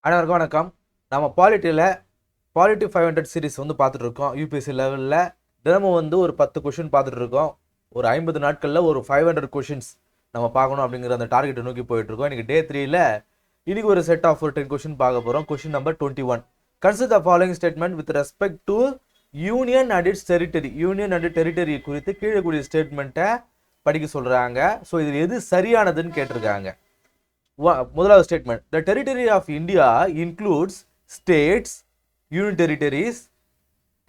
அனைவருக்கும் வணக்கம். நம்ம பாலிட்டி 500 சீரிஸ் வந்து பார்த்துட்டு இருக்கோம். யூபிஎஸ்சி லெவலில் தினமும் வந்து ஒரு 10 கொஷின் பார்த்துட்டு இருக்கோம். ஒரு 50 நாட்களில் ஒரு 500 கொஷின்ஸ் நம்ம பார்க்கணும் அப்படிங்கிற அந்த டார்கெட்டை நோக்கி போயிட்டு இருக்கோம். இன்னைக்கு டே 3ல இன்னைக்கு ஒரு செட் ஆஃப் ஒரு 10 கொஷின் பார்க்க போகிறோம். Question number 21. Consider the following statement with respect to union and it's territory. Union and territory குறித்து கீழே கூடிய ஸ்டேட்மெண்ட்டை படிக்க சொல்கிறாங்க. ஸோ இதில் எது சரியானதுன்னு கேட்டிருக்காங்க. முதலாவது statement, the territory of India includes states, union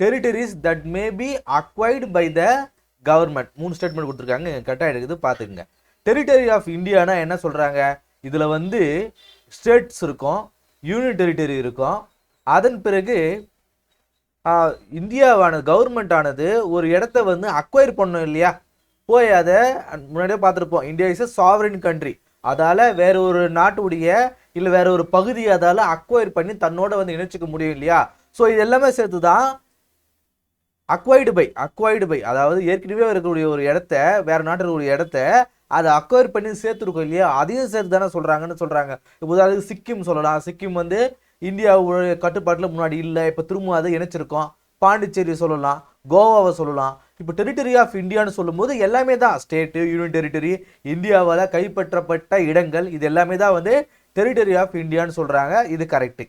territories that may be acquired by the government. 3 statement கொடுத்துருக்காங்க, கரெக்டாக இருக்குது பார்த்துக்குங்க. டெரிட்டரி ஆஃப் இந்தியானா என்ன சொல்கிறாங்க, இதில் வந்து ஸ்டேட்ஸ் இருக்கும், யூனியன் டெரிட்டரி இருக்கும். அதன் பிறகு இந்தியாவானது கவர்மெண்ட் ஆனது ஒரு இடத்த வந்து அக்வைர் பண்ணும் இல்லையா, போய் அதை முன்னாடியே பார்த்துருப்போம். India is a sovereign country. அதால் வேற ஒரு நாட்டுடைய இல்லை வேற ஒரு பகுதியை அதால் அக்வைர் பண்ணி தன்னோட வந்து இணைச்சிக்க முடியும் இல்லையா. ஸோ இது எல்லாமே சேர்த்து தான் அக்வைர்டு பை, அதாவது ஏற்கனவே இருக்கக்கூடிய ஒரு இடத்த வேற நாட்டில் இருக்கக்கூடிய இடத்த அதை அக்வைர் பண்ணி சேர்த்துருக்கோம் இல்லையா, அதையும் சேர்த்து தானே சொல்கிறாங்கன்னு சொல்கிறாங்க. இப்போ உதாரணத்துக்கு சிக்கிம் சொல்லலாம். சிக்கிம் வந்து இந்தியாவுடைய கட்டுப்பாட்டில் முன்னாடி இல்லை, இப்போ திரும்ப அதை இணைச்சிருக்கோம். பாண்டிச்சேரி சொல்லலாம், கோவாவை சொல்லலாம். இப்போ டெரிட்டரி ஆஃப் இந்தியான்னு சொல்லும்போது எல்லாமே தான் ஸ்டேட்டு, யூனியன் டெரிட்டரி, இந்தியாவால் கைப்பற்றப்பட்ட இடங்கள், இது எல்லாமே தான் வந்து டெரிட்டரி ஆஃப் இந்தியான்னு சொல்கிறாங்க. இது correct.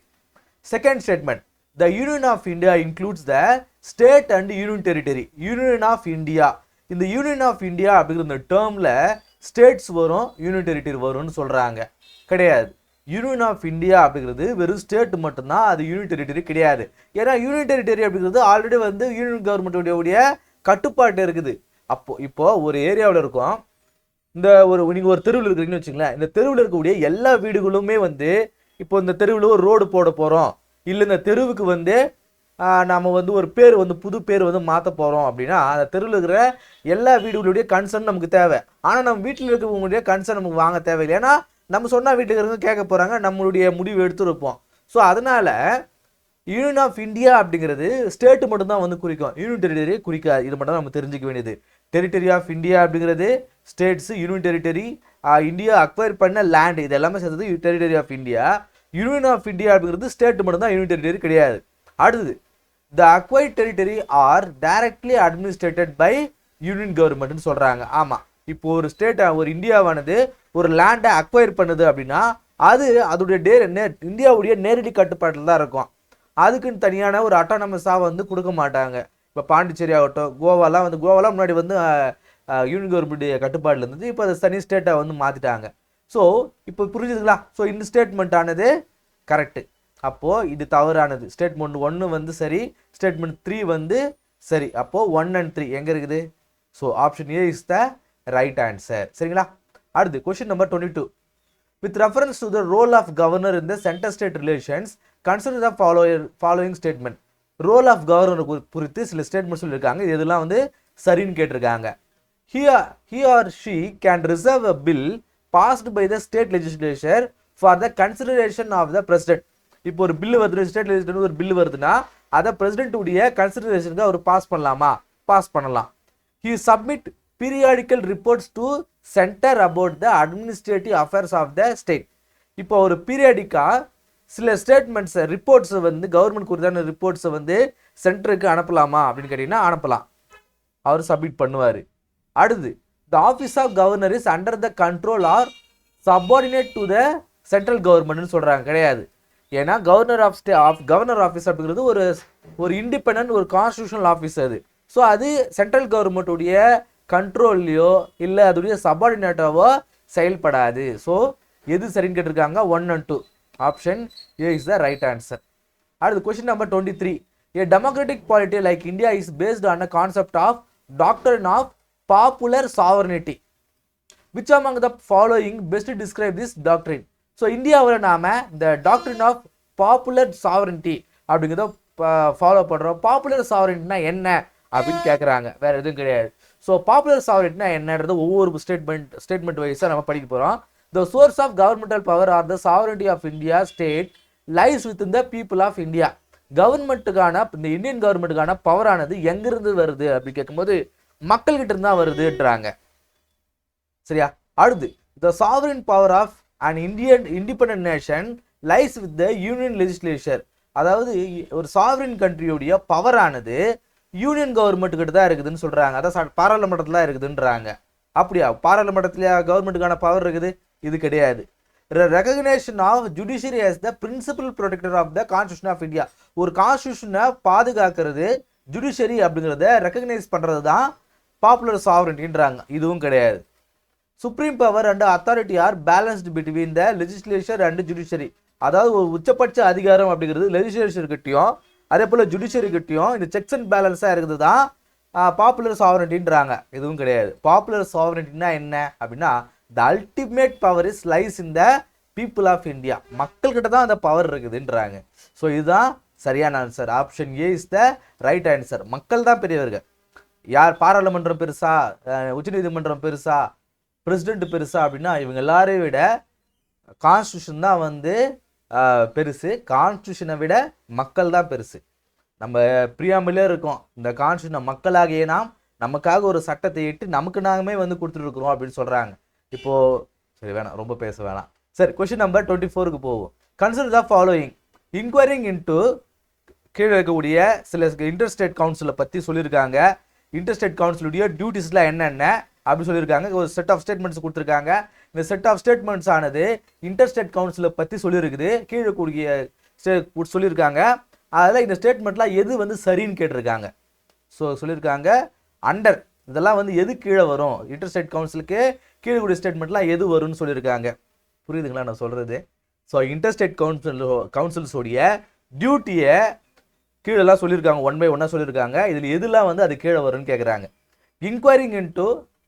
Second statement, the union of India includes the state and union territory. Union of India, இந்த யூனியன் ஆஃப் இந்தியா அப்படிங்கிற இந்த டேர்மில் ஸ்டேட்ஸ் வரும், யூனியன் டெரிட்டரி வரும்னு சொல்கிறாங்க. கிடையாது. யூனியன் ஆஃப் இந்தியா அப்படிங்கிறது வெறும் ஸ்டேட் மட்டும்தான், அது யூனியன் டெரிட்டரி கிடையாது. ஏன்னா யூனியன் டெரிட்டரி அப்படிங்கிறது ஆல்ரெடி வந்து யூனியன் கவர்மெண்ட்டுடைய கட்டுப்பாட்டு இருக்குது. இப்போ ஒரு ஏரியாவில் இருக்கும், இந்த நீங்கள் ஒரு தெருவில் இருக்கிறீங்கன்னு வச்சுங்களேன். இந்த தெருவில் இருக்கக்கூடிய எல்லா வீடுகளுமே வந்து இப்போ இந்த தெருவில் ஒரு ரோடு போட போகிறோம், இல்லை இந்த தெருவுக்கு வந்து நம்ம வந்து ஒரு பேர் வந்து புது பேர் வந்து மாற்ற போகிறோம் அப்படின்னா அந்த தெருவில் இருக்கிற எல்லா வீடுகளுடைய கன்சர்ன் நமக்கு தேவை. ஆனால் நம்ம வீட்டில் இருக்கிறவங்களுடைய கன்சர்ன் நமக்கு வாங்க தேவையில்லை. ஏன்னா நம்ம சொன்னால் வீட்டில் இருக்கிறவங்க கேட்க போகிறாங்க, நம்மளுடைய முடிவு எடுத்துருப்போம். ஸோ அதனால் யூனியன் ஆஃப் இந்தியா அப்படிங்கிறது ஸ்டேட்டு மட்டும்தான் வந்து குறிக்கும், யூனியன் டெரிட்டரி குறிக்காது. இது மட்டும் தான் நம்ம தெரிஞ்சுக்க வேண்டியது. டெரிட்டரி ஆஃப் இந்தியா அப்படிங்கிறது states, union territory, India acquire பண்ண லேண்ட், இது எல்லாமே சேர்த்தது territory of India. Union of India அப்படிங்கிறது ஸ்டேட் மட்டும்தான், யூனியன் டெரிட்டரி கிடையாது. அடுத்தது, the acquired territory are directly administered by union கவர்மெண்ட்னு சொல்கிறாங்க. ஆமாம், இப்போ ஒரு ஸ்டேட், ஒரு இந்தியாவானது ஒரு லேண்டை அக்வயர் பண்ணுது அப்படின்னா அது அதோடைய இந்தியாவுடைய நேரடி கட்டுப்பாட்டில் தான் இருக்கும். அதுக்குன்னு தனியான ஒரு அட்டானமஸாக வந்து கொடுக்க மாட்டாங்க. இப்போ பாண்டிச்சேரி ஆகட்டும், கோவாலாம் முன்னாடி வந்து யூனியன் கவர்மெண்ட் கட்டுப்பாட்டில் இருந்தது. இப்போ அதை தனி ஸ்டேட்டாக வந்து மாற்றிட்டாங்க. ஸோ இப்போ புரிஞ்சுதுங்களா. ஸோ இந்த ஸ்டேட்மெண்ட் ஆனது கரெக்டு. அப்போது இது தவறானது. ஸ்டேட்மெண்ட் 1 வந்து சரி, ஸ்டேட்மெண்ட் 3 வந்து சரி. அப்போது 1 and 3 எங்கே இருக்குது? So option A is the right answer. சரிங்களா. அடுத்து question number 22. With reference to the role of governor in the center-state relations, consider the following statement. Role of governor குறித்து சில ஸ்டேட்மெண்ட் சொல்லியிருக்காங்க. இதெல்லாம் வந்து சரின்னு கேட்டிருக்காங்க. He or she can reserve a bill passed by the state legislature for the consideration of the president. இப்போ ஒரு bill வருது, ஸ்டேட் லெஜிஸ்லேச்சர் ஒரு பில் வருதுன்னா அதை பிரசிடென்ட் உடைய கன்சிடரேஷனுக்கு அவர் பாஸ் பண்ணலாமா? பாஸ் பண்ணலாம். He submit periodical reports to center about the administrative affairs of the state. இப்போ ஒரு பீரியாடிக்காக சில ஸ்டேட்மெண்ட்ஸை, ரிப்போர்ட்ஸை வந்து கவர்மெண்ட் குறித்தான ரிப்போர்ட்ஸை வந்து சென்டருக்கு அனுப்பலாமா அப்படின்னு கேட்டிங்கன்னா அனுப்பலாம். அவர் சப்மிட் பண்ணுவார். அடுத்து, the office of governor is under the control or subordinate to the central கவர்மெண்ட்னு சொல்கிறாங்க. கிடையாது. ஏன்னா கவர்னர் ஆஃபீஸ் அப்படிங்கிறது ஒரு இண்டிபெண்டன்ட், ஒரு கான்ஸ்டியூஷனல் ஆஃபீஸ் அது. ஸோ அது சென்ட்ரல் கவர்மெண்ட்டுடைய கண்ட்ரோல்லையோ இல்லை அதோடைய சபார்டினேட்டாவோ செயல்படாது. ஸோ எது சரின்னு கேட்டிருக்காங்க? 1 and 2. Option A is the right answer. அடுத்து question number 23. A democratic polity like India is based on a concept of doctrine of popular sovereignty. Which among the following best describe this doctrine? So இந்தியாவில் நாம் இந்த டாக்டரின் of popular sovereignty அப்படிங்கிறத follow பண்ணுறோம். Popular சாவரன்டினா என்ன அப்படின்னு கேட்குறாங்க. வேறு எதுவும் கிடையாது. ஸோ பாப்புலர் சாவரன்டினா என்னன்றது ஒவ்வொரு ஸ்டேட்மெண்ட் வைஸாக நம்ம படிக்க போகிறோம். The source of governmental power are the sovereignty of India state lies with the people of India. கவர்மெண்ட்டுக்கான, இந்த இந்தியன் கவர்மெண்ட்டுக்கான பவரானது எங்கிருந்து வருது அப்படின்னு கேட்கும்போது மக்கள்கிட்ட இருந்தா வருதுன்றாங்க. சரியா. அடுத்து, the sovereign power of an Indian independent nation lies with the union legislature. அதாவது ஒரு சாவரின் கண்ட்ரியோடைய பவர் ஆனது யூனியன் கவர்மெண்ட் கிட்ட தான் இருக்குதுன்னு சொல்றாங்க. அதான் பாராளுமன்றத்தில் தான் இருக்குதுன்றாங்க. அப்படியா? பாராளுமன்றத்தில் கவர்மெண்ட்டுக்கான பவர் இருக்குது? இது கிடையாது. Recognition of judiciary as the principal protector of the constitution of India. ஒரு கான்ஸ்டியூஷனை பாதுகாக்கிறது ஜுடிஷியரி அப்படிங்கிறத ரெகக்னைஸ் பண்றது தான் பாப்புலர் சாவரன்டின்றாங்க. இதுவும் கிடையாது. Supreme power and authority are balanced between the legislature and judiciary. அதாவது ஒரு உச்சபட்ச அதிகாரம் அப்படிங்கிறது லெஜிஸ்லேச்சர் கிட்டையும் அதே போல் ஜுடிஷியரி கிட்டையும் இந்த செக்ஸ் அண்ட் பேலன்ஸாக இருக்குது தான் பாப்புலர் சாவரன்டின்றாங்க. இதுவும் கிடையாது. பாப்புலர் சாவரன்டினா என்ன அப்படின்னா the ultimate power is lies in the people of India. மக்கள்கிட்ட தான் அந்த பவர் இருக்குதுன்றாங்க. ஸோ இதுதான் சரியான answer. Option A is the right answer. மக்கள் தான் பெரியவர்கள். யார் பாராளுமன்றம் பெருசா, உச்சநீதிமன்றம் பெருசா, பிரசிடென்ட் பெருசா அப்படின்னா இவங்க எல்லாரையும் விட கான்ஸ்டியூஷன் தான் வந்து பெருசு. கான்ஸ்டியூஷனை விட மக்கள் தான் பெருசு. நம்ம பிரியாமலே இருக்கோம், இந்த கான்ஸ்டியூஷனை மக்களாகிய நாம் நமக்காக ஒரு சட்டத்தை இட்டு நமக்கு நாமே வந்து கொடுத்துட்டு அப்படின்னு சொல்றாங்க. இப்போ சரி வேணாம், ரொம்ப பேச வேணாம். சரி, கொஸ்டின் நம்பர் 24க்கு போவோம். Consider the following. Inquiring into கீழே இருக்கக்கூடிய சில இன்டர்ஸ்டேட் கவுன்சிலை பற்றி சொல்லியிருக்காங்க. இன்டர்ஸ்டேட் கவுன்சிலுடைய டியூட்டிஸ்லாம் என்னென்ன அப்படின்னு சொல்லியிருக்காங்க. ஒரு செட் ஆஃப் ஸ்டேட்மெண்ட்ஸ் கொடுத்துருக்காங்க. இந்த செட் ஆஃப் ஸ்டேட்மெண்ட்ஸ் ஆனது இன்டர்ஸ்டேட் கவுன்சிலை பற்றி சொல்லியிருக்குது. கீழே கூடிய சொல்லியிருக்காங்க. அதில் இந்த ஸ்டேட்மெண்ட்லாம் எது வந்து சரின்னு கேட்டிருக்காங்க. ஸோ சொல்லியிருக்காங்க அண்டர், இதெல்லாம் வந்து எது கீழே வரும், இன்டர்ஸ்டேட் கவுன்சிலுக்கு கீழே கூடிய ஸ்டேட்மெண்ட்லாம் எது வரும்னு சொல்லியிருக்காங்க. புரியுதுங்களா நான் சொல்கிறது? ஸோ இன்டர்ஸ்டேட் கவுன்சில்ஸோடைய டியூட்டியை கீழெல்லாம் சொல்லியிருக்காங்க, ஒன் பை ஒன்னாக சொல்லியிருக்காங்க. இதில் எதுலாம் வந்து அது கீழே வரும்னு கேட்குறாங்க. Inquiring into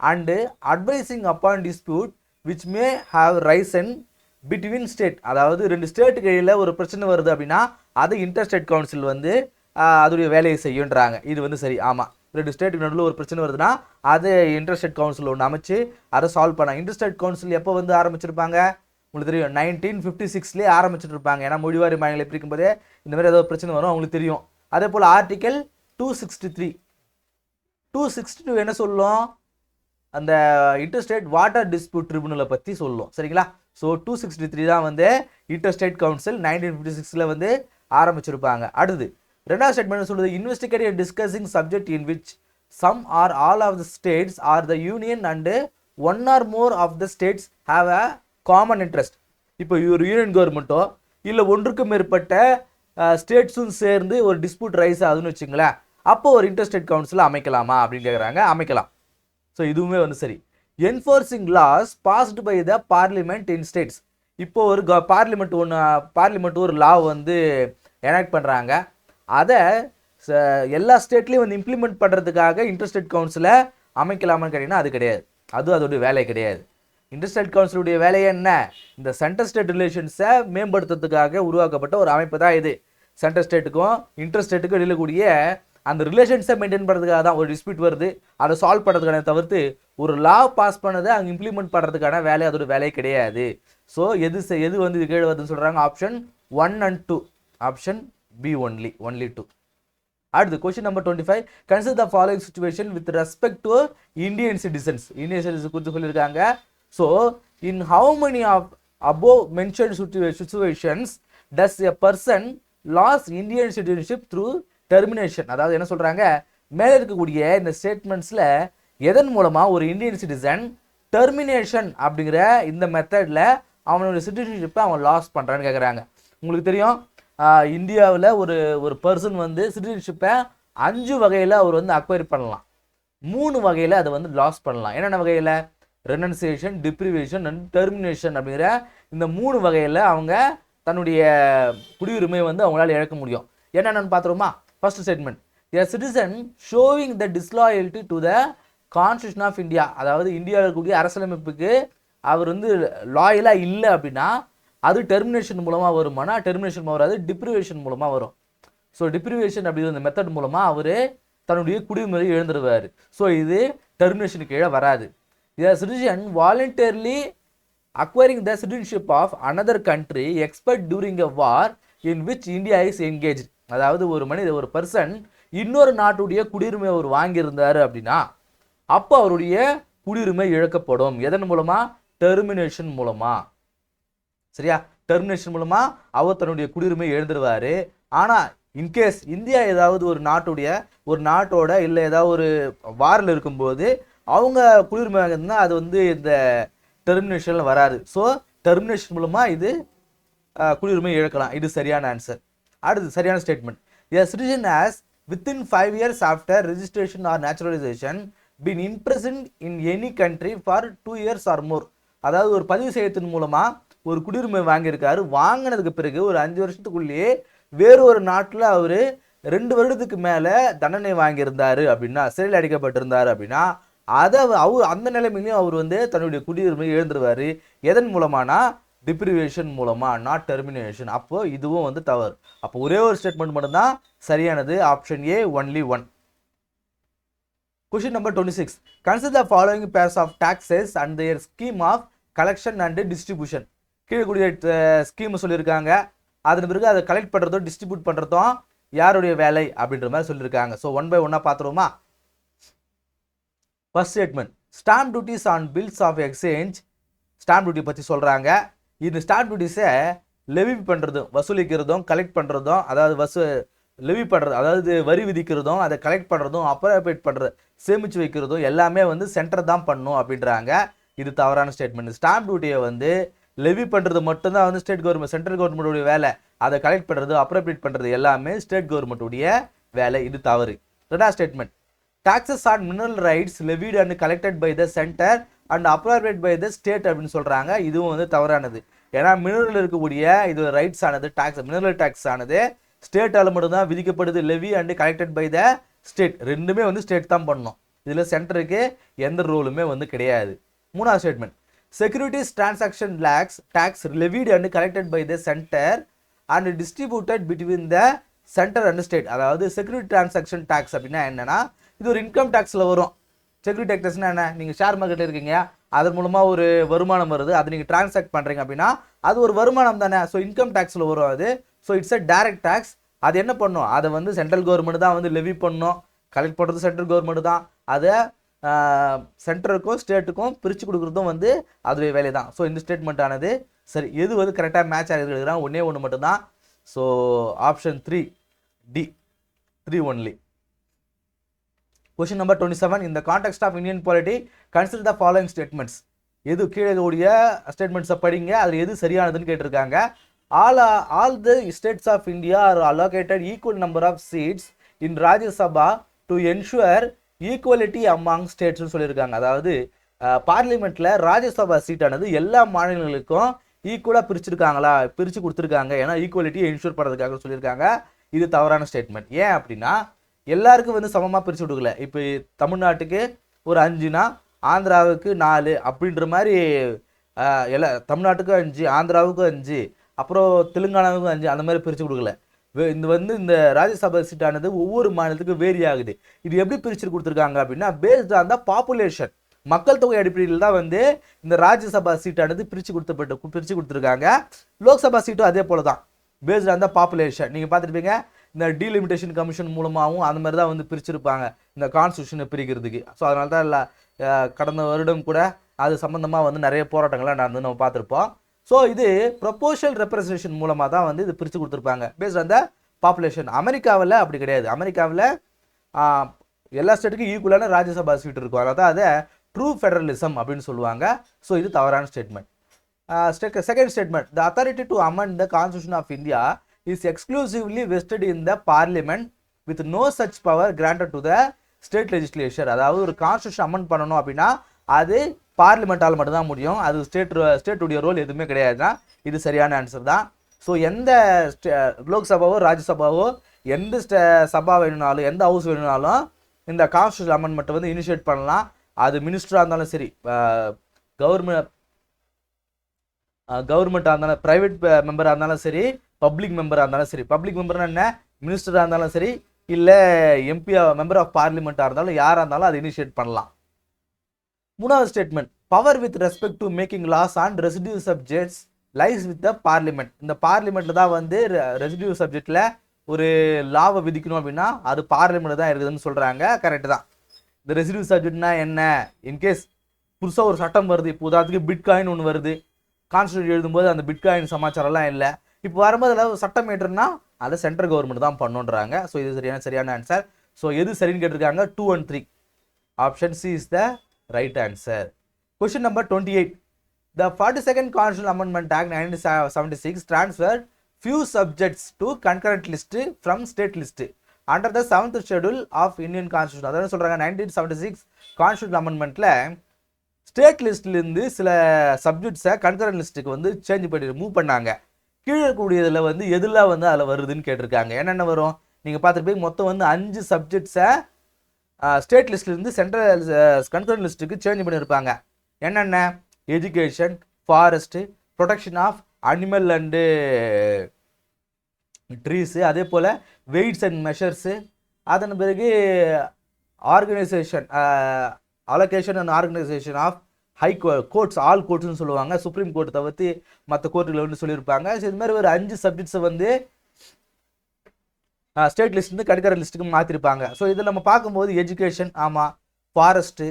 and advising upon dispute which may have arisen between state. அதாவது ரெண்டு ஸ்டேட்டுக்கு இடையில் ஒரு பிரச்சனை வருது அப்படின்னா அது இன்டர்ஸ்டேட் கவுன்சில் வந்து அதோடைய வேலையை செய்யுன்றாங்க. இது வந்து சரி. ஆமாம், ரெண்டு ஸ்டேட்டுக்கு நடுவில் ஒரு பிரச்சனை வருதுன்னா அது இன்டர்ஸ்டேட் கவுன்சில் ஒன்று அமைச்சு அதை சால்வ் பண்ணாங்க. இன்டர்ஸ்டேட் கவுன்சில் எப்போ வந்து ஆரம்பிச்சிருப்பாங்க உங்களுக்கு தெரியும், 1956லேயே ஆரம்பிச்சுட்டு இருப்பாங்க. ஏன்னா மொழிவாரி மாநிலங்களை பிரிக்கும் போதே இந்த மாதிரி ஏதோ பிரச்சனை வரும் அவங்களுக்கு தெரியும். அதே போல் ஆர்டிக்கல் 262 என்ன சொல்லும், அந்த இன்டர்ஸ்டேட் வாட்டர் டிஸ்பியூட் ட்ரிபியூனலை பற்றி சொல்லும். சரிங்களா? ஸோ 263 தான் வந்து இன்டர்ஸ்டேட் கவுன்சில் 1956ல் வந்து ஆரம்பிச்சிருப்பாங்க. அடுத்து ரெண்டாவது ஸ்டேட்மெண்ட் சொல்லுது, investigating and discussing subject in which some or all of the states or the union and one or more of the states have a common interest. இப்போ ஒரு யூனியன் கவர்மெண்ட்டோ இல்லை ஒன்றுக்கு மேற்பட்ட ஸ்டேட்ஸும் சேர்ந்து ஒரு டிஸ்பியூட் ரைஸ் ஆகுதுன்னு வச்சுங்களேன், அப்போ ஒரு இன்டர்ஸ்டேட் கவுன்சில் அமைக்கலாமா அப்படின்னு கேட்குறாங்க. அமைக்கலாம். ஸோ இதுவுமே வந்து சரி. Enforcing laws passed by the parliament in states. இப்போ ஒரு பார்லிமெண்ட் ஒரு லா வந்து எனாக்ட் பண்ணுறாங்க. அதை எல்லா ஸ்டேட்லேயும் வந்து இம்ப்ளிமெண்ட் பண்ணுறதுக்காக இன்டர்ஸ்டேட் கவுன்சிலை அமைக்கலாமான்னு கேட்டிங்கன்னா அது கிடையாது. அதோடைய வேலை கிடையாது. இன்டர்ஸ்டேட் கவுன்சிலுடைய வேலை என்ன, இந்த சென்டர் ஸ்டேட் ரிலேஷன்ஸை மேம்படுத்துறதுக்காக உருவாக்கப்பட்ட ஒரு அமைப்பு தான் இது. சென்டர் ஸ்டேட்டுக்கும் இன்டர்ஸ்டேட்டுக்கும் இடையிலக்கூடிய அந்த ரிலேஷன்ஸை மெயின்டைன் பண்ணுறதுக்காக தான் ஒரு டிஸ்பியூட் வருது, அதை சால்வ் பண்ணுறதுக்கான தவிர்த்து ஒரு லா பாஸ் பண்ணதை அங்கே இம்ப்ளிமெண்ட் பண்ணுறதுக்கான வேலை அதோட வேலை கிடையாது. ஸோ எது வந்து இது கீழே வருதுன்னு சொல்கிறாங்க, option 1 and 2. Option B only 2. அடுத்து question number 25. Consider the following situation with respect to Indian citizens. Indian citizens குறித்து சொல்லியிருக்காங்க. So in how many of above mentioned situations does a person lost Indian citizenship through termination? அதாவது என்ன சொல்றாங்க, மேலே இருக்கக்கூடிய இந்த ஸ்டேட்மெண்ட்ஸில் எதன் மூலமாக ஒரு இந்தியன் சிட்டிசன் டெர்மினேஷன் அப்படிங்கிற இந்த மெத்தடில் அவனோட சிட்டிசன்ஷிப்பை அவன் லாஸ் பண்ணுறான்னு கேட்குறாங்க. உங்களுக்கு தெரியும், இந்தியாவில் ஒரு பர்சன் வந்து சிட்டிசன்ஷிப்பை 5 வகையில் அவர் வந்து அக்வயர் பண்ணலாம், 3 வகையில் அதை வந்து லாஸ் பண்ணலாம். என்னென்ன வகையில்? ரெனன்சியேஷன், டிப்ரிவேஷன் அண்ட் டெர்மினேஷன் அப்படிங்கிற இந்த 3 வகையில் அவங்க தன்னுடைய குடியுரிமை வந்து அவங்களால இழக்க முடியும். என்னென்னு பார்த்துருமா? First statement, a citizen showing the disloyalty to the constitution of India. அதாவது இந்தியாவில் கூடிய அரசியலமைப்புக்கு அவர் வந்து லாயலாக இல்லை அப்படின்னா அது டெர்மினேஷன் மூலமாக வருமானா? டெர்மினேஷன் மூலமாக வராது, டிப்ரிவேஷன் மூலமாக வரும். ஸோ டிப்ரிவேஷன் அப்படிங்கிற இந்த மெத்தட் மூலமாக அவர் தன்னுடைய குடியுரிமையை இழந்துருவார். ஸோ இது டெர்மினேஷனுக்கு கீழே வராது. A citizen voluntarily acquiring the citizenship of another country except during a war in which India is engaged. அதாவது ஒரு பர்சன் இன்னொரு நாட்டுடைய குடியுரிமை அவர் வாங்கியிருந்தாரு அப்படின்னா அப்போ அவருடைய குடியுரிமை இழக்கப்படும். எதன் மூலமா? டெர்மினேஷன் மூலமா. சரியா? டெர்மினேஷன் மூலமா அவர் தன்னுடைய குடியுரிமை எழுந்துருவாரு. ஆனா இன்கேஸ் இந்தியா ஏதாவது ஒரு நாட்டோட இல்லை ஏதாவது ஒரு வாரில் இருக்கும்போது அவங்க குடியுரிமை வாங்கினா அது வந்து இந்த டெர்மினேஷன்ல வராது. ஸோ டெர்மினேஷன் மூலமா இது குடியுரிமை இழக்கலாம். இது சரியான ஆன்சர். அடுத்து சரியான statement. A citizen has within 5 years after registration or naturalization been imprisoned in any country for 2 years or more. அதாவது ஒரு பதிவு செய்யத்தின் மூலமா ஒரு குடியுரிமை வாங்கியிருக்காரு. வாங்கினதுக்கு பிறகு ஒரு 5 வருஷத்துக்குள்ளேயே வேறு ஒரு நாட்டில் அவர் 2 வருடத்துக்கு மேலே தண்டனை வாங்கியிருந்தாரு அப்படின்னா, சிறையில் அடைக்கப்பட்டிருந்தாரு அப்படின்னா, அந்த நிலைமையிலையும் அவர் வந்து தன்னுடைய குடியுரிமை இழந்துருவாரு. எதன் மூலமானா டிப்ரிவேஷன் மூலமா, நாட் டெர்மினேஷன். அப்போ இதுவும் வந்து தவறு. அப்போ ஒரே ஒரு ஸ்டேட்மெண்ட் மட்டும்தான் சரியானது. Option A only one. Question number 26. Consider the following pairs of taxes and their scheme of collection and distribution. கீழே கூடிய ஸ்கீம் சொல்லியிருக்காங்க. அதன் பிறகு அதை கலெக்ட் பண்ணுறதும் டிஸ்ட்ரிபியூட் பண்ணுறதும் யாருடைய வேலை அப்படின்ற மாதிரி சொல்லியிருக்காங்க. ஸோ ஒன் பை ஒன்னாக பார்த்துருவோமா? First statement. Stamp duties on bills of exchange. Stamp duty பற்றி சொல்கிறாங்க. இந்த ஸ்டாம்ப் டியூட்டிஸை லெவி பண்ணுறதும் வசூலிக்கிறதும் கலெக்ட் பண்ணுறதும், அதாவது லெவி பண்ணுறது அதாவது வரி விதிக்கிறதும் அதை கலெக்ட் பண்ணுறதும் அப்ரோப்ரியேட் பண்ணுறது சேமித்து வைக்கிறதும் எல்லாமே வந்து சென்டர் தான் பண்ணும் அப்படின்றாங்க. இது தவறான ஸ்டேட்மெண்ட். ஸ்டாம்ப் டியூட்டியை வந்து லெவி பண்ணுறது மட்டும்தான் வந்து ஸ்டேட் கவர்மெண்ட் சென்ட்ரல் கவர்மெண்ட்டுடைய வேலை. அதை கலெக்ட் பண்ணுறது அப்ரோப்ரியேட் பண்ணுறது எல்லாமே ஸ்டேட் கவர்மெண்ட்டுடைய வேலை. இது தவறு. ரெண்டாவது statement. Taxes on mineral rights levied and collected by the centre and appropriate by the state அப்படின்னு சொல்கிறாங்க. இதுவும் வந்து தவறானது. ஏன்னா மினரல் இருக்கக்கூடிய இது ரைட்ஸ் ஆனது மினரல் டேக்ஸ் ஆனது ஸ்டேட்டால் மட்டும்தான் விதிக்கப்படுது. Levy and collected by the state ரெண்டுமே வந்து ஸ்டேட் தான் பண்ணணும். இதில் சென்டருக்கு எந்த ரோலுமே வந்து கிடையாது. மூணாவது statement. Securities transaction tax levied and collected by the centre and distributed between the centre and state. அதாவது செக்யூரிட்டி டிரான்சாக்ஷன் டேக்ஸ் அப்படின்னா என்னன்னா, இது ஒரு இன்கம் டேக்ஸில் வரும். செக்யூரிட்டி டேக்ஸ்னா என்ன? நீங்கள் ஷேர் மார்க்கெட்டில் இருக்கீங்க, அதன் மூலமாக ஒரு வருமானம் வருது, அதை நீங்கள் டிரான்சாக்ட் பண்ணுறீங்க அப்படின்னா அது ஒரு வருமானம் தானே. ஸோ இன்கம் டேக்ஸில் வரும் அது. So it's a direct tax. அது என்ன பண்ணும்? அதை வந்து சென்ட்ரல் கவர்மெண்ட் தான் வந்து லெவி பண்ணணும். கலெக்ட் பண்ணுறது சென்ட்ரல் கவர்மெண்ட் தான். அதை சென்டருக்கும் ஸ்டேட்டுக்கும் பிரித்து கொடுக்குறதும் வந்து அதுவே வேலை தான். ஸோ இந்த ஸ்டேட்மெண்ட் ஆனது சரி. எது வந்து கரெக்டாக மேட்ச் ஆகிருக்கிறான்? ஒன்றே ஒன்று மட்டும்தான். So option 3 D, 3 only. Question number 27. In the context of Indian polity, consider the following statements. எது கீழே கூடிய ஸ்டேட்மெண்ட்ஸை படிங்க, அதில் எது சரியானதுன்னு கேட்டிருக்காங்க. All the states of India are allocated equal number of seats in Rajya Sabha to ensure equality among states சொல்லியிருக்காங்க. அதாவது பார்லிமெண்ட்டில் ராஜ்யசபா சீட்டானது எல்லா மாநிலங்களுக்கும் ஈக்குவலாக பிரித்து கொடுத்துருக்காங்க. ஏன்னா ஈக்குவலிட்டியை என்ஷூர் பண்ணுறதுக்காக சொல்லியிருக்காங்க. இது தவறான ஸ்டேட்மெண்ட். ஏன் அப்படின்னா எல்லாருக்கும் வந்து சமமாக பிரித்து கொடுக்கல. இப்போ தமிழ்நாட்டுக்கு ஒரு 5னா ஆந்திராவுக்கு 4 அப்படின்ற மாதிரி தமிழ்நாட்டுக்கு 5, ஆந்திராவுக்கு 5, அப்புறம் தெலுங்கானாவுக்கு 5 அந்த மாதிரி பிரித்து கொடுக்கல. இந்த ராஜ்யசபா சீட்டானது ஒவ்வொரு மாநிலத்துக்கும் வேரி ஆகுது. இது எப்படி பிரித்து கொடுத்துருக்காங்க அப்படின்னா பேஸ்ட் ஆன் த பாப்புலேஷன், மக்கள் தொகை அடிப்படையில் தான் வந்து இந்த ராஜ்யசபா சீட்டானது பிரித்து கொடுத்துருக்காங்க. லோக்சபா சீட்டும் அதே போல தான் பேஸ்ட் ஆன் த பாப்புலேஷன். நீங்கள் பார்த்துருப்பீங்க இந்த டீலிமிட்டேஷன் கமிஷன் மூலமாகவும் அந்த மாதிரி தான் வந்து பிரிச்சிருப்பாங்க இந்த கான்ஸ்டியூஷனை பிரிக்கிறதுக்கு. ஸோ அதனால தான் கடந்த வருடம் கூட அது சம்மந்தமாக வந்து நிறைய போராட்டங்கள்லாம் நடந்து நம்ம பார்த்துருப்போம். ஸோ இது ப்ரொபோஷனல் ரெப்ரசன்டேஷன் மூலமாக தான் வந்து இது பிரித்து கொடுத்துருப்பாங்க பேஸ்ட் ஆன் த பாப்புலேஷன். அமெரிக்காவில் அப்படி கிடையாது. அமெரிக்காவில் எல்லா ஸ்டேட்டுக்கும் ஈக்குவலான ராஜ்யசபா சீட் இருக்கும். அதனால தான் அதை ட்ரூ ஃபெடரலிசம் அப்படின்னு சொல்லுவாங்க. ஸோ இது தவறான statement. Second statement. The authority to amend the constitution of India is exclusively vested in the parliament with no such power granted to the state legislature. அதாவது ஒரு கான்ஸ்டியூஷன் அமெண்ட் பண்ணணும் அப்படின்னா அது பார்லிமெண்டால் மட்டும்தான் முடியும். அது ஸ்டேட்டுடைய ரோல் எதுவுமே கிடையாதுன்னா இது சரியான ஆன்சர் தான். ஸோ எந்த லோக்சபாவோ ராஜ்யசபாவோ எந்த சபா வேணும்னாலும் எந்த ஹவுஸ் வேணும்னாலும் இந்த கான்ஸ்டியூஷன் அமெண்ட்மெண்ட் வந்து இனிஷியேட் பண்ணலாம். அது மினிஸ்டராக இருந்தாலும் சரி, கவர்மெண்ட்டாக இருந்தாலும், ப்ரைவேட் மெம்பராக இருந்தாலும் சரி, பப்ளிக் மெம்பராக இருந்தாலும் சரி. பப்ளிக் மெம்பர்னா என்ன? மினிஸ்டராக இருந்தாலும் சரி, இல்லை எம்பி மெம்பர் ஆஃப் பார்லிமெண்ட்டாக இருந்தாலும் யாராக இருந்தாலும் அதை இனிஷியேட் பண்ணலாம். மூணாவது statement. Power with respect to making laws on residue subjects lies with the parliament. இந்த பார்லிமெண்ட்டில் தான் வந்து ரெசிடியூ சப்ஜெக்டில் ஒரு லாவை விதிக்கணும் அப்படின்னா அது பார்லிமெண்ட் தான் இருக்குதுன்னு சொல்கிறாங்க. கரெக்டு தான். இந்த ரெசிடியூ சப்ஜெக்ட்னா என்ன? இன்கேஸ் புதுசாக ஒரு சட்டம் வருது, இப்போ உதாரணத்துக்கு பிட்காயின் ஒன்று வருது, கான்ஸ்டியூஷன் எழுதும்போது அந்த பிட்காயின் சமாச்சாரம்லாம் இல்லை. இப்போ வரும்போது அதில் சட்டம் ஏற்றுனா அதை சென்ட்ரல் கவர்மெண்ட் தான் பண்ணுன்றாங்க. ஸோ இது சரியான ஆன்சர். ஸோ எது சரின்னு கேட்டிருக்காங்க? 2 and 3. Option C is the right answer. Question number 28. The 42nd Constitutional Amendment Act 1976 transferred few subjects to concurrent list from state list under the 7th schedule of Indian Constitution. அதாவது சொல்றாங்க 1976 Constitutional Amendmentல state லிஸ்ட்லேருந்து சில சப்ஜெக்ட்ஸை concurrent லிஸ்ட்டுக்கு வந்து change பண்ணி move பண்ணாங்க. கீழே இருக்கக்கூடியதில் வந்து எதெல்லாம் வந்து அதில் வருதுன்னு கேட்டிருக்காங்க. என்னென்ன வரும் நீங்கள் பார்த்துட்டு போய் மொத்தம் வந்து 5 சப்ஜெக்ட்ஸை ஸ்டேட் லிஸ்ட்லேருந்து சென்ட்ரல் கன்கரண்ட் லிஸ்ட்டுக்கு சேஞ்ச் பண்ணியிருப்பாங்க. என்னென்ன? Education, forest, protection of animal and trees, அதே போல் வெயிட்ஸ் அண்ட் மெஷர்ஸு, அதன் பிறகு organisation allocation and organisation of high courts, all கோர்ட்ஸ்னு சொல்லுவாங்க. சுப்ரீம் கோர்ட் தவிர்த்து மற்ற கோர்ட்டுகளை வந்து சொல்லியிருப்பாங்க. ஸோ இது மாதிரி ஒரு 5 சப்ஜெக்ட்ஸை வந்து ஸ்டேட் லிஸ்ட்லேருந்து கன்கரண்ட் லிஸ்ட்டுக்கு மாற்றிருப்பாங்க. ஸோ இதில் நம்ம பார்க்கும்போது எஜுகேஷன், ஆமாம், ஃபாரஸ்ட்டு,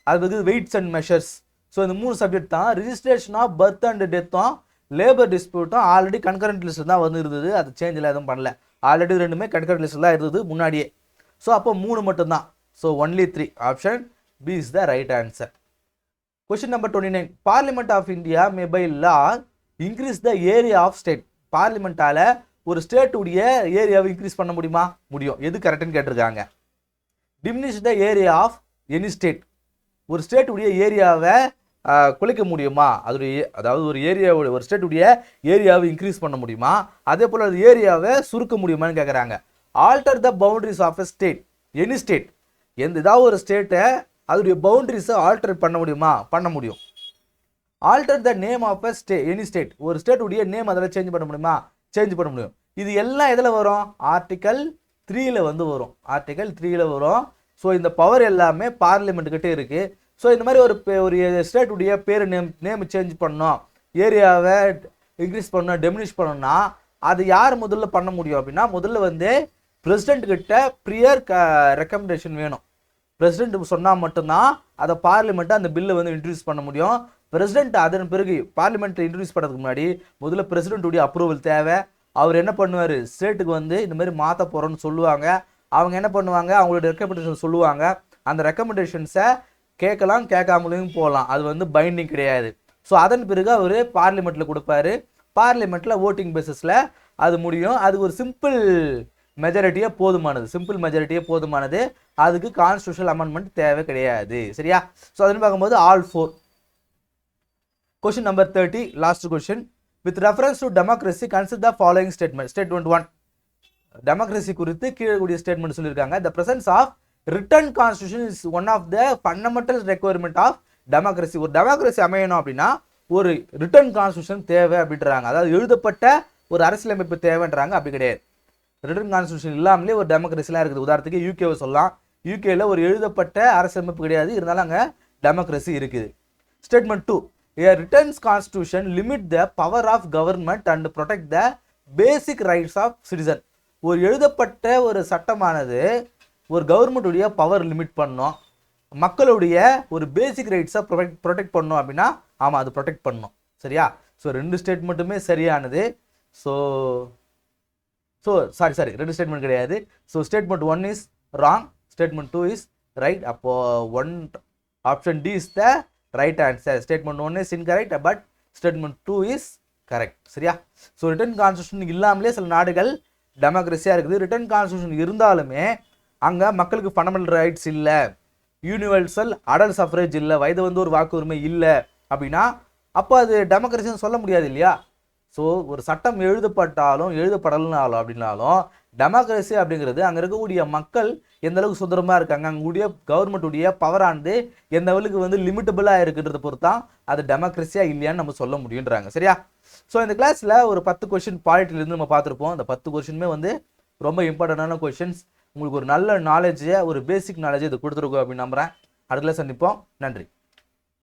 அது வந்து வெயிட்ஸ் அண்ட் மெஷர்ஸ். ஸோ இந்த 3 சப்ஜெக்ட் தான். ரிஜிஸ்ட்ரேஷன் ஆஃப் பர்த் அண்ட் டெத்தும் லேபர் டிஸ்பியூட்டும் ஆல்ரெடி கன்கரண்ட் லிஸ்ட் தான் வந்து இருந்தது. அது சேஞ்சில் எதுவும் பண்ணல. ஆல்ரெடி ரெண்டுமே கன்கரண்ட் லிஸ்ட் தான் இருந்தது முன்னாடியே. ஸோ அப்போ 3 மட்டும்தான். So only 3. Option B is the right answer. Question number 29. Parliament of India may by law increase the area of state. பார்லிமெண்ட்டால் ஒரு ஸ்டேட் உடைய ஏரியாவை இன்க்ரீஸ் பண்ண முடியுமா? முடியும். எது கரெக்டுன்னு கேட்டிருக்காங்க. Diminish the area of any state. ஒரு ஸ்டேட் உடைய ஏரியாவை குலைக்க முடியுமா? அதாவது ஒரு ஸ்டேட் உடைய ஏரியாவை இன்க்ரீஸ் பண்ண முடியுமா? அதே போல் அது ஏரியாவை சுருக்க முடியுமான்னு கேட்குறாங்க. Alter the boundaries of a state. Any state, ஏதாவது ஒரு ஸ்டேட்டை அதோடைய பவுண்டரிஸை ஆல்டர் பண்ண முடியுமா? பண்ண முடியும். Alter the name of a any state. ஒரு ஸ்டேட் உடைய நேம் அதில் சேஞ்ச் பண்ண முடியுமா? சேஞ்ச் பண்ண முடியும். இது எல்லாம் எதில் வரும்? ஆர்டிக்கல் 3ல வந்து வரும். ஆர்டிக்கல் 3ல வரும். ஸோ இந்த பவர் எல்லாமே பார்லிமெண்ட் கிட்டே இருக்குது. ஸோ இந்த மாதிரி ஒரு ஸ்டேட் உடைய பேர் நேம் சேஞ்ச் பண்ணோம், ஏரியாவை இன்க்ரீஸ் பண்ணணும், டெமினிஷ் பண்ணணும்னா அது யார் முதல்ல பண்ண முடியும் அப்படின்னா, முதல்ல வந்து பிரசிடென்ட் கிட்ட ப்ரியர் ரெக்கமெண்டேஷன் வேணும். பிரசிடென்ட் சொன்னால் மட்டும்தான் அதை பார்லிமெண்ட்டை அந்த பில்லை வந்து இன்ட்ரடியூஸ் பண்ண முடியும். பிரசிடென்ட் அதன் பிறகு பார்லிமெண்ட்டை இன்ட்ரடியூஸ் பண்ணுறதுக்கு முன்னாடி முதல்ல பிரசிடென்ட்டுடைய அப்ரூவல் தேவை. அவர் என்ன பண்ணுவார்? ஸ்டேட்டுக்கு வந்து இந்த மாதிரி மாற்ற போகிறோன்னு சொல்லுவாங்க. அவங்க என்ன பண்ணுவாங்க? அவங்களோட ரெக்கமெண்டேஷன் சொல்லுவாங்க. அந்த ரெக்கமெண்டேஷன்ஸை கேட்கலாம், கேட்காமலையும் போகலாம். அது வந்து பைண்டிங் கிடையாது. ஸோ அதன் பிறகு அவர் பார்லிமெண்ட்டில் கொடுப்பாரு. பார்லிமெண்ட்டில் ஓட்டிங் பேசிஸில் அது முடியும். அது ஒரு சிம்பிள் மெஜாரிட்டியே போதுமானது. அதுக்கு கான்ஸ்டியூஷனல் அமெண்ட்மெண்ட் தேவை கிடையாது. சரியா? ஸோ அதுன்னு பார்க்கும்போது all 4. Question number 30, last question. With reference to democracy consider the following statement. Statement 1, democracy குறித்து கீழே கூடிய ஸ்டேட்மெண்ட் சொல்லியிருக்காங்க. The presence of written constitution is one of the fundamental requirement of democracy. ஒரு டெமோக்ரஸி அமையணும் அப்படின்னா ஒரு ரிட்டன் கான்ஸ்டியூஷன் தேவை அப்படின்றாங்க. அதாவது எழுதப்பட்ட ஒரு அரசியலமைப்பு தேவைன்றாங்க. அப்படி கிடையாது. ரிட்டன் கான்ஸ்டியூஷன் இல்லாமலே ஒரு டெமோக்ரஸிலாம் இருக்குது. உதாரணத்துக்கு யூகேவை சொல்லலாம். யூகேல ஒரு எழுதப்பட்ட அரசியலமைப்பு கிடையாது, இருந்தாலும் அங்கே டெமோக்ரஸி இருக்குது. Statement 2, a written constitution limit the power of government and protect the basic rights of citizen. ஒரு எழுதப்பட்ட ஒரு சட்டமானது ஒரு கவர்மெண்ட்டுடைய பவர் லிமிட் பண்ணும், மக்களுடைய ஒரு பேசிக் ரைட்ஸை ப்ரொடெக்ட் பண்ணும் அப்படின்னா ஆமாம், அது ப்ரொடெக்ட் பண்ணும். சரியா? ஸோ 2 ஸ்டேட்மெண்ட்டுமே சரியானது. ஸோ சாரி 2 ஸ்டேட்மெண்ட் கிடையாது. So statement 1 is wrong, statement 2 is right. அப்போது option D is the right answer. Statement 1 is incorrect, but statement 2 is correct. சரியா? ஸோ ரிட்டன் கான்ஸ்டியூஷன் இல்லாமலே சில நாடுகள் டெமோக்ரஸியாக இருக்குது. ரிட்டன் கான்ஸ்டியூஷன் இருந்தாலுமே அங்கே மக்களுக்கு ஃபண்டமெண்டல் ரைட்ஸ் இல்லை, யூனிவர்சல் அடல்ட் சஃப்ரேஜ் இல்லை, வயது வந்து ஒரு வாக்கு உரிமை இல்லை அப்படின்னா அப்போ அது டெமோக்ரஸின்னு சொல்ல முடியாது இல்லையா? ஸோ ஒரு சட்டம் எழுதப்படலனாலும் அப்படின்னாலும் டெமோக்ரஸி அப்படிங்கிறது அங்கே இருக்கக்கூடிய மக்கள் எந்த அளவுக்கு சுதந்திரமாக இருக்காங்க, அங்கக்கூடிய கவர்மெண்ட்டுடைய பவரானது எந்த அளவுக்கு வந்து லிமிட்டபிளாக இருக்குன்றத பொறுத்தான் அது டெமோக்ரஸியாக இல்லையான்னு நம்ம சொல்ல முடியுன்றாங்க. சரியா? ஸோ இந்த கிளாஸில் ஒரு 10 கொஸ்டின் பாலிட்டிலேருந்து நம்ம பார்த்துருப்போம். அந்த 10 கொஸ்டினுமே வந்து ரொம்ப இம்பார்ட்டண்டான கொஸ்டின்ஸ். உங்களுக்கு ஒரு நல்ல நாலேஜை, ஒரு பேசிக் நாலேஜை இது கொடுத்துருக்கோம் அப்படின்னு நம்புகிறேன். அடுத்த சந்திப்போம். நன்றி.